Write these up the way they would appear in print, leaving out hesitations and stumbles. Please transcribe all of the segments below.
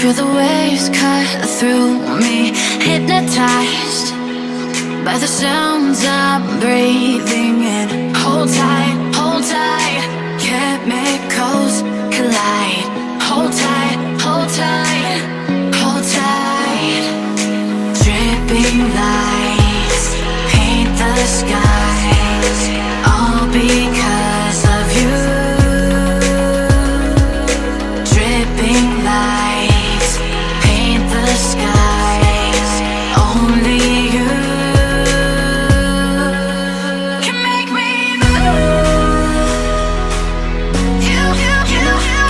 Feel the waves cut through me, hypnotized by the sounds I'm breathing in. Hold tight, hold tight, chemicals collide. Hold tight, hold tight, hold tight. Dripping lights paint the skies, all because of you. Dripping lights paint the skies, only you can make me move. You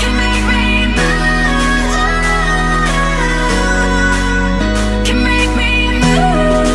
can make me move. Can make me move.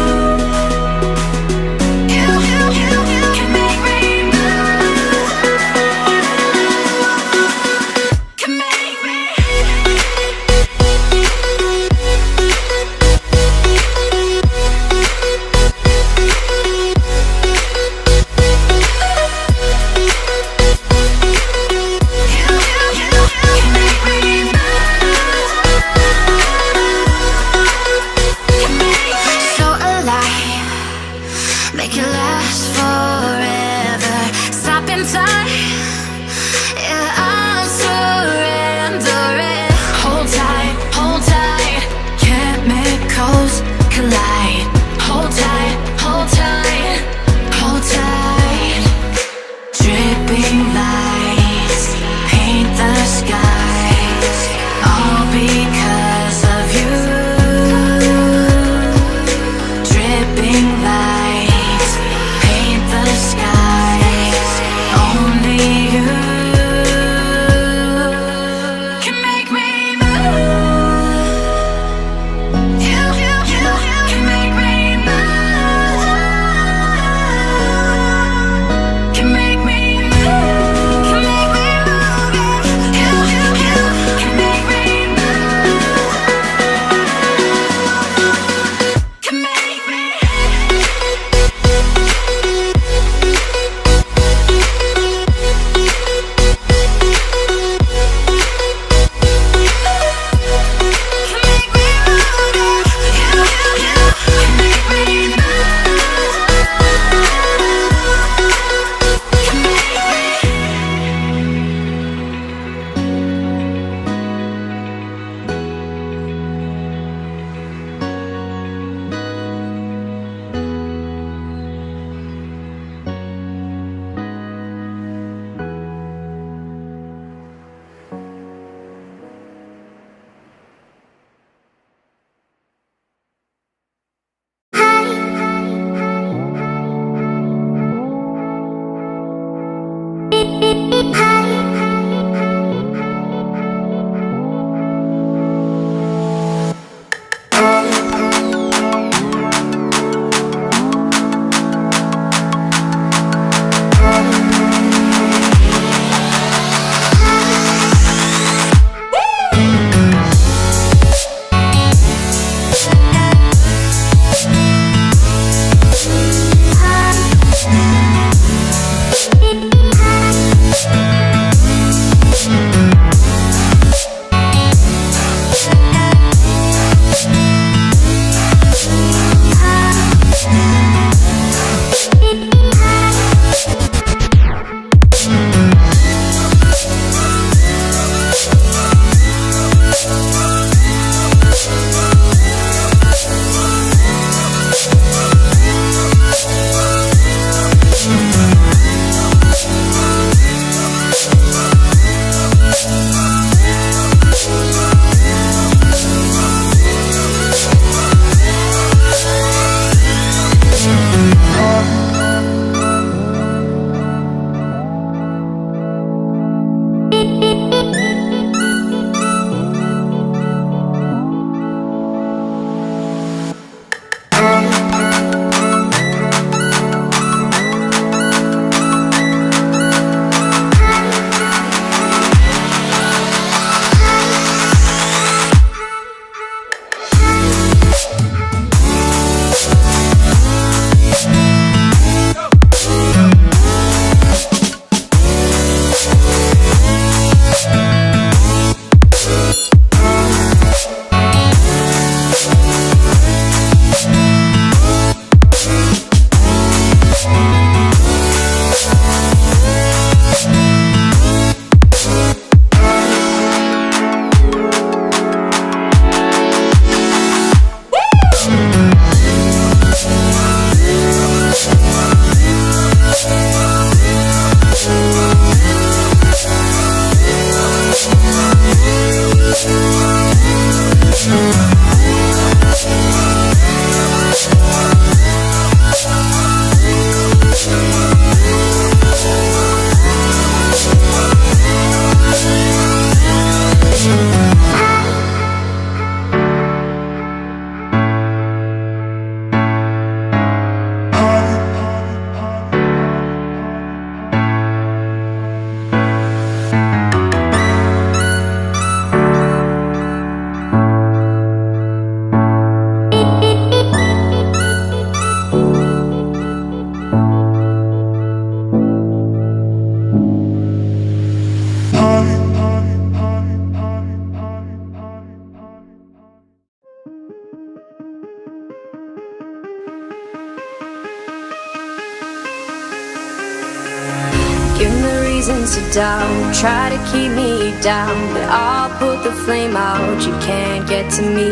Give me reasons to doubt, try to keep me down, but I'll put the flame out, you can't get to me.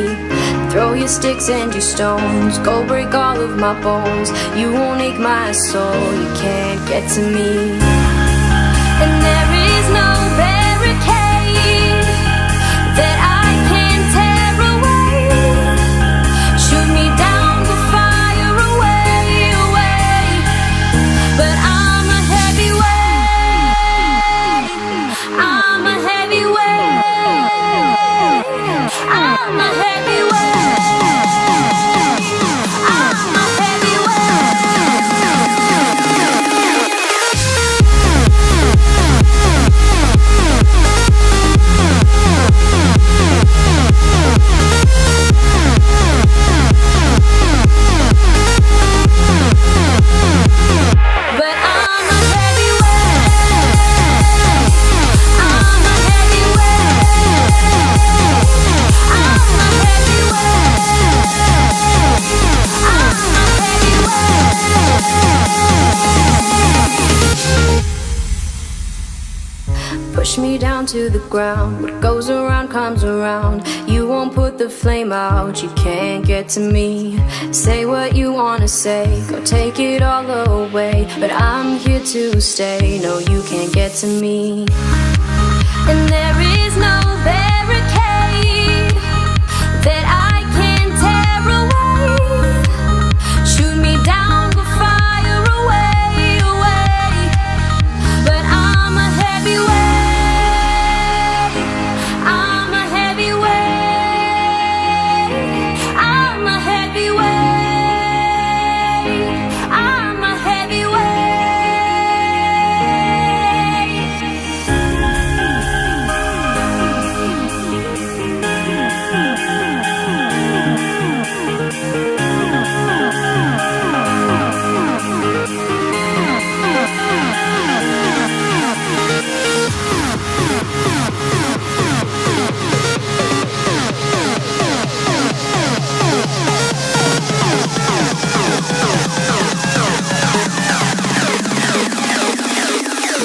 Throw your sticks and your stones, go break all of my bones. You won't ache my soul, you can't get to me. And there is no barricade that I can tear away. Shoot me down with fire away, away. But I'm a heavyweight, I'm a heavyweight, I'm a heavyweight. Push me down to the ground, what goes around comes around. You won't put the flame out, you can't get to me. Say what you wanna say, go take it all away, but I'm here to stay, no you can't get to me. And there is no barricade that I can tear away. Shoot me down with fire away, away. But I'm a heavyweight, I'm a heavyweight, I'm a heavyweight, I'm a heavyweight.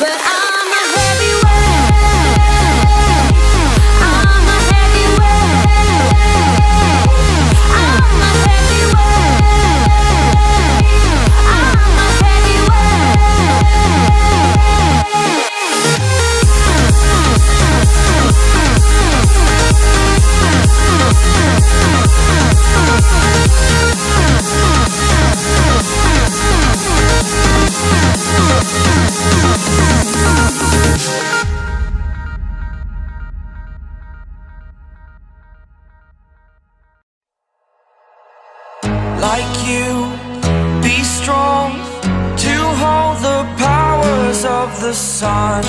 But I'm a heavyweight, I'm a heavyweight, I'm a heavyweight, I'm a like you, be strong to hold the powers of the sun.